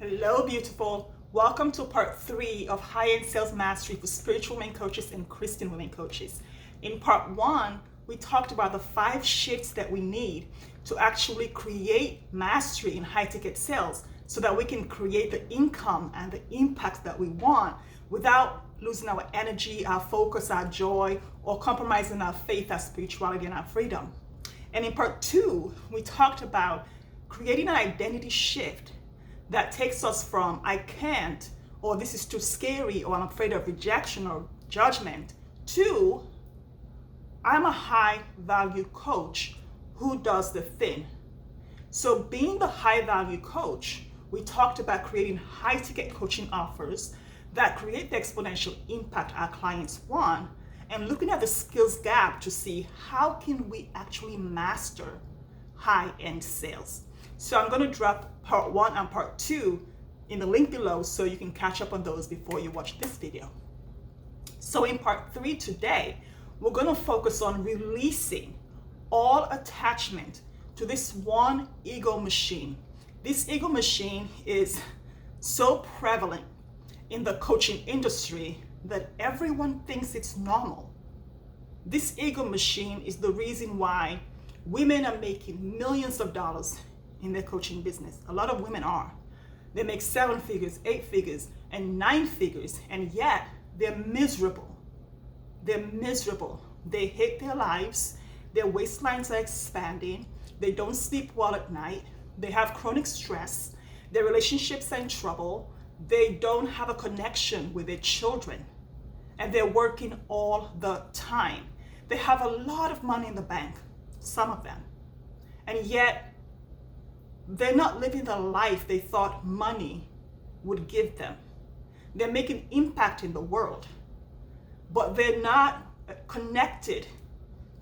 Hello, beautiful. Welcome to part 3 of High-End Sales Mastery for Spiritual Women Coaches and Christian Women Coaches. In part 1, we talked about the 5 shifts that we need to actually create mastery in high-ticket sales so that we can create the income and the impact that we want without losing our energy, our focus, our joy, or compromising our faith, our spirituality, and our freedom. And in part 2, we talked about creating an identity shift that takes us from I can't, or this is too scary, or I'm afraid of rejection or judgment, to I'm a high value coach who does the thing. So being the high value coach, we talked about creating high ticket coaching offers that create the exponential impact our clients want, and looking at the skills gap to see how can we actually master high-end sales. So I'm going to drop part 1 and part 2 in the link below so you can catch up on those before you watch this video. So in part 3 today, we're going to focus on releasing all attachment to this one ego machine. This ego machine is so prevalent in the coaching industry that everyone thinks it's normal. This ego machine is the reason why women are making millions of dollars in their coaching business. A lot of women are. They make 7 figures, 8 figures, and 9 figures, and yet they're miserable. They're miserable. They hate their lives. Their waistlines are expanding. They don't sleep well at night. They have chronic stress. Their relationships are in trouble. They don't have a connection with their children. And they're working all the time. They have a lot of money in the bank, some of them. And yet, they're not living the life they thought money would give them. They're making impact in the world, but they're not connected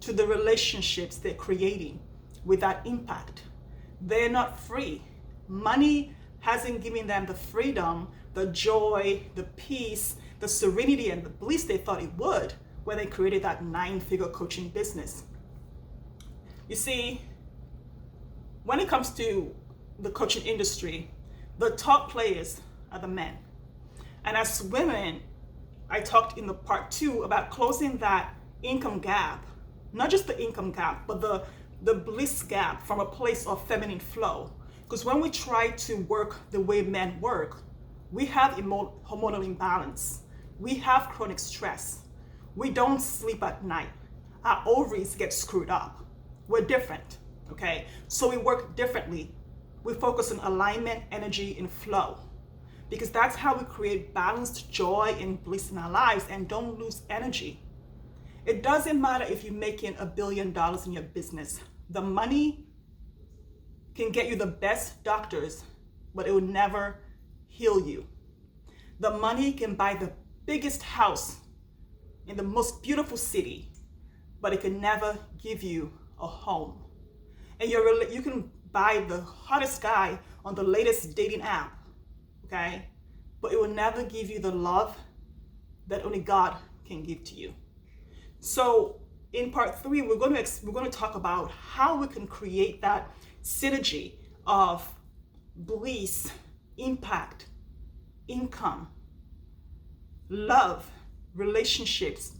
to the relationships they're creating with that impact. They're not free. Money hasn't given them the freedom, the joy, the peace, the serenity, and the bliss they thought it would when they created that 9-figure coaching business. You see, when it comes to the coaching industry, the top players are the men. And as women, I talked in the part 2 about closing that income gap, not just the income gap, but the bliss gap from a place of feminine flow. Because when we try to work the way men work, we have hormonal imbalance. We have chronic stress. We don't sleep at night. Our ovaries get screwed up. We're different, okay? So we work differently. We focus on alignment, energy, and flow, because that's how we create balanced joy and bliss in our lives and don't lose energy. It doesn't matter if you're making $1 billion in your business. The money can get you the best doctors, but it will never heal you. The money can buy the biggest house in the most beautiful city, but it can never give you a home. And you can buy the hottest guy on the latest dating app, okay? But it will never give you the love that only God can give to you. So in part 3, we're going to talk about how we can create that synergy of bliss, impact, income, love, relationships,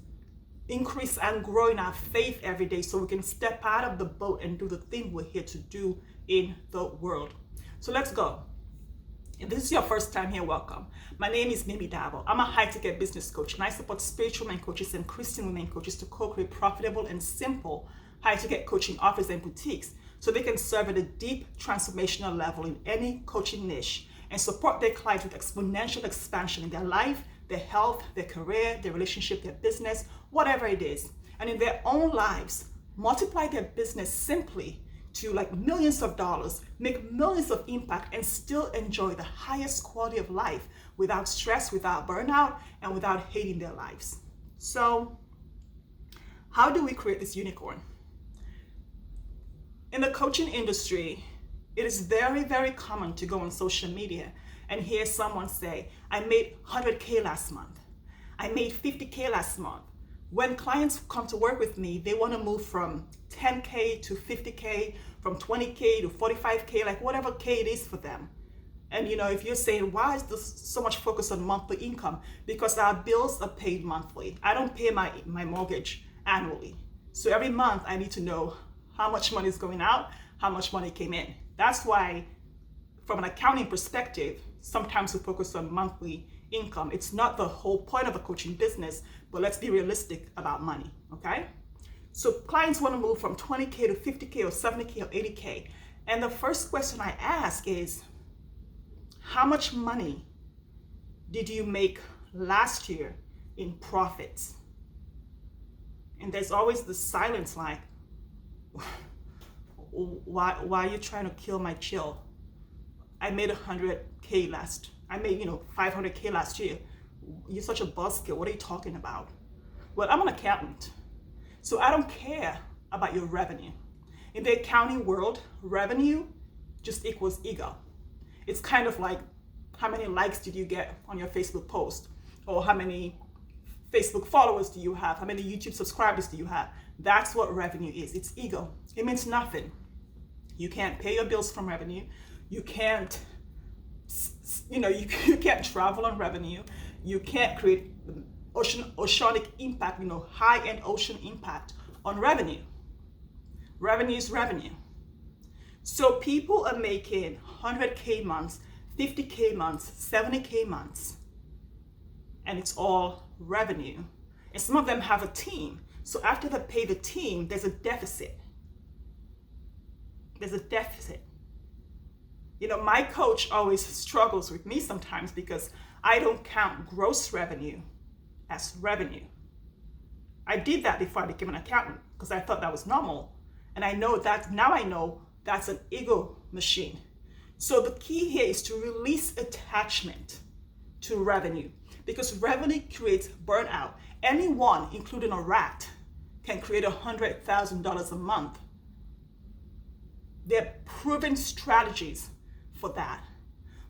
increase and grow in our faith every day so we can step out of the boat and do the thing we're here to do in the world. So let's go. If this is your first time here, welcome. My name is Mimi Davao. I'm a high-ticket business coach, and I support spiritual women coaches and Christian women coaches to co-create profitable and simple high-ticket coaching offers and boutiques so they can serve at a deep transformational level in any coaching niche and support their clients with exponential expansion in their life, their health, their career, their relationship, their business, whatever it is. And in their own lives, multiply their business simply to like millions of dollars, make millions of impact, and still enjoy the highest quality of life without stress, without burnout, and without hating their lives. So, how do we create this unicorn? In the coaching industry, it is very, very common to go on social media and hear someone say, I made 100K last month. I made 50K last month. When clients come to work with me, they want to move from 10K to 50K, from 20K to 45K, like whatever K it is for them. And if you're saying, why is this so much focus on monthly income? Because our bills are paid monthly. I don't pay my mortgage annually. So every month I need to know how much money is going out, how much money came in. That's why, from an accounting perspective, sometimes we focus on monthly income. It's not the whole point of a coaching business, but let's be realistic about money, okay? So clients want to move from 20K to 50K or 70K or 80K. And the first question I ask is, how much money did you make last year in profits? And there's always the silence like, why are you trying to kill my chill? I made 100K I made 500K last year. You're such a buzzkill. What are you talking about? Well, I'm an accountant, so I don't care about your revenue. In the accounting world, revenue just equals ego. It's kind of like, how many likes did you get on your Facebook post? Or how many Facebook followers do you have? How many YouTube subscribers do you have? That's what revenue is. It's ego. It means nothing. You can't pay your bills from revenue. You can't, you can't travel on revenue. You can't create oceanic impact, high-end ocean impact on revenue. Revenue is revenue. So people are making 100K months, 50K months, 70K months, and it's all revenue. And some of them have a team. So after they pay the team, there's a deficit. There's a deficit. My coach always struggles with me sometimes because I don't count gross revenue as revenue. I did that before I became an accountant because I thought that was normal. And I know that's an ego machine. So the key here is to release attachment to revenue, because revenue creates burnout. Anyone, including a rat, can create $100,000 a month. There are proven strategies for that.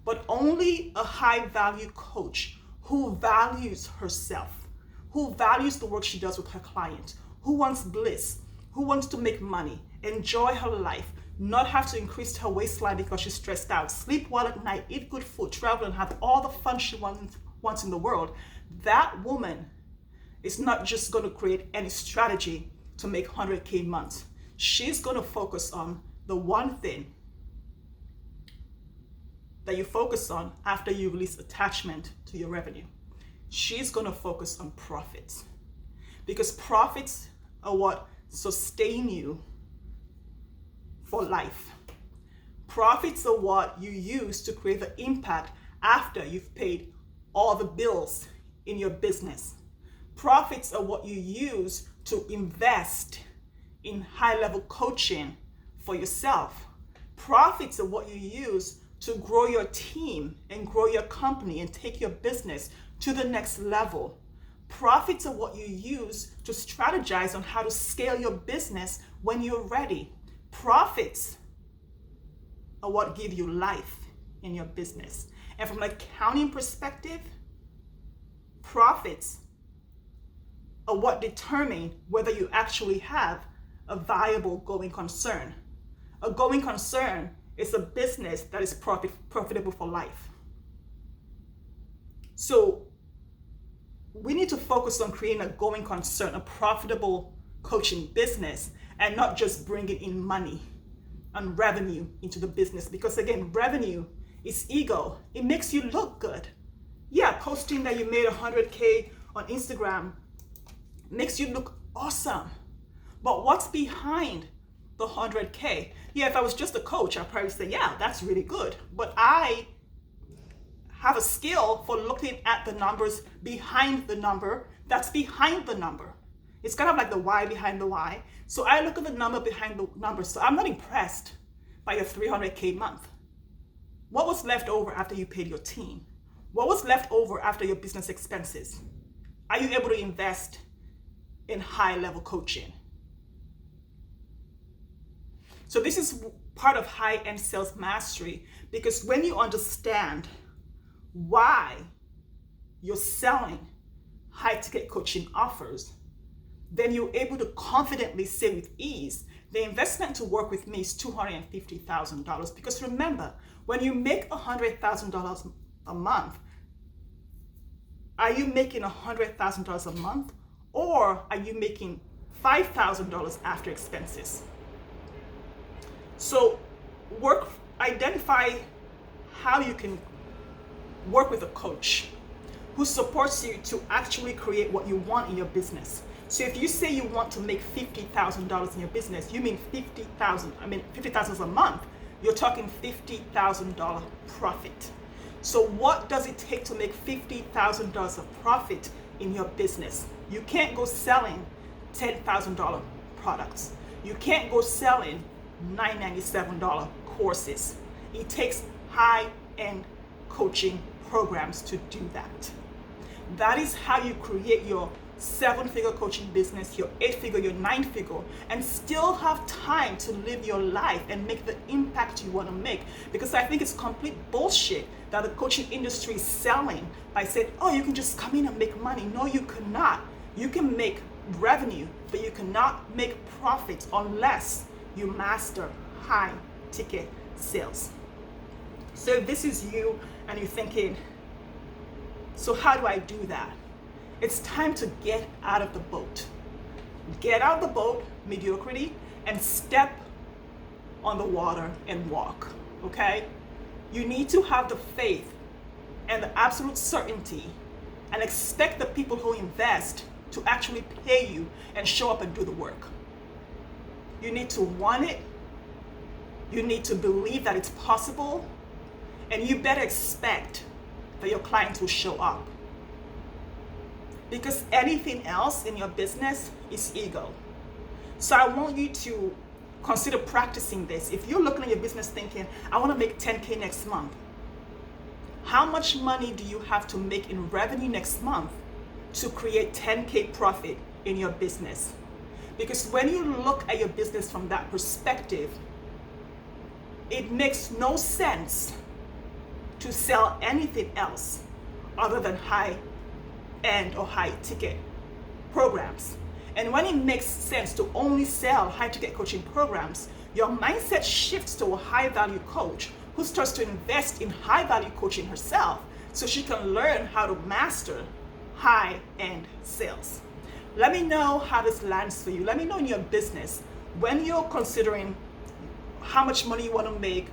But only a high-value coach who values herself, who values the work she does with her client, who wants bliss, who wants to make money, enjoy her life, not have to increase her waistline because she's stressed out, sleep well at night, eat good food, travel, and have all the fun she wants in the world. That woman is not just going to create any strategy to make 100K months. She's going to focus on the one thing that you focus on after you release attachment to your revenue. She's going to focus on profits, because profits are what sustain you for life. Profits are what you use to create the impact after you've paid all the bills in your business. Profits are what you use to invest in high-level coaching for yourself. Profits are what you use to grow your team and grow your company and take your business to the next level. Profits are what you use to strategize on how to scale your business when you're ready. Profits are what give you life in your business. And from an accounting perspective, profits are what determine whether you actually have a viable going concern. A going concern is a business that is profitable for life. So we need to focus on creating a going concern, a profitable coaching business, and not just bringing in money and revenue into the business. Because again, revenue is ego. It makes you look good. Yeah, posting that you made 100K on Instagram makes you look awesome. But what's behind the 100K? Yeah, if I was just a coach, I'd probably say, yeah, that's really good. But I have a skill for looking at the numbers behind the number that's behind the number. It's kind of like the why behind the why. So I look at the number behind the number. So I'm not impressed by your 300K month. What was left over after you paid your team? What was left over after your business expenses? Are you able to invest in high-level coaching? So this is part of high-end sales mastery, because when you understand why you're selling high-ticket coaching offers, then you're able to confidently say with ease, the investment to work with me is $250,000. Because remember, When you make $100,000 a month, are you making $100,000 a month, or are you making $5,000 after expenses? So identify how you can work with a coach who supports you to actually create what you want in your business. So if you say you want to make $50,000 in your business, you mean $50,000 a month, you're talking $50,000 profit. So what does it take to make $50,000 of profit in your business? You can't go selling $10,000 products. You can't go selling $997 courses. It takes high-end coaching programs to do that. That is how you create your 7-figure coaching business, your 8-figure, your 9-figure, and still have time to live your life and make the impact you want to make. Because I think it's complete bullshit that the coaching industry is selling by saying, oh, you can just come in and make money. No, you cannot. You can make revenue, but you cannot make profits unless you master high ticket sales. So if this is you and you're thinking, so how do I do that? It's time to get out of the boat. Get out of the boat, mediocrity, and step on the water and walk, okay? You need to have the faith and the absolute certainty and expect the people who invest to actually pay you and show up and do the work. You need to want it. You need to believe that it's possible, and you better expect that your clients will show up. Because anything else in your business is ego. So I want you to consider practicing this. If you're looking at your business thinking, I want to make 10K next month, how much money do you have to make in revenue next month to create 10K profit in your business? Because when you look at your business from that perspective, it makes no sense to sell anything else other than high-end or high-ticket programs. And when it makes sense to only sell high-ticket coaching programs, your mindset shifts to a high-value coach who starts to invest in high-value coaching herself so she can learn how to master high-end sales. Let me know how this lands for you. Let me know in your business, when you're considering how much money you want to make,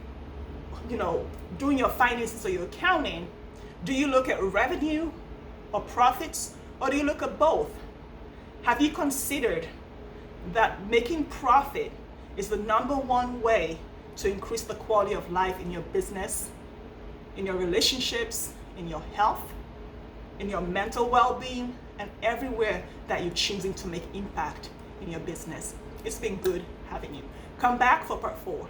doing your finances or your accounting, do you look at revenue or profits, or do you look at both? Have you considered that making profit is the number one way to increase the quality of life in your business, in your relationships, in your health, in your mental well-being, and everywhere that you're choosing to make impact in your business? It's been good having you. Come back for part 4.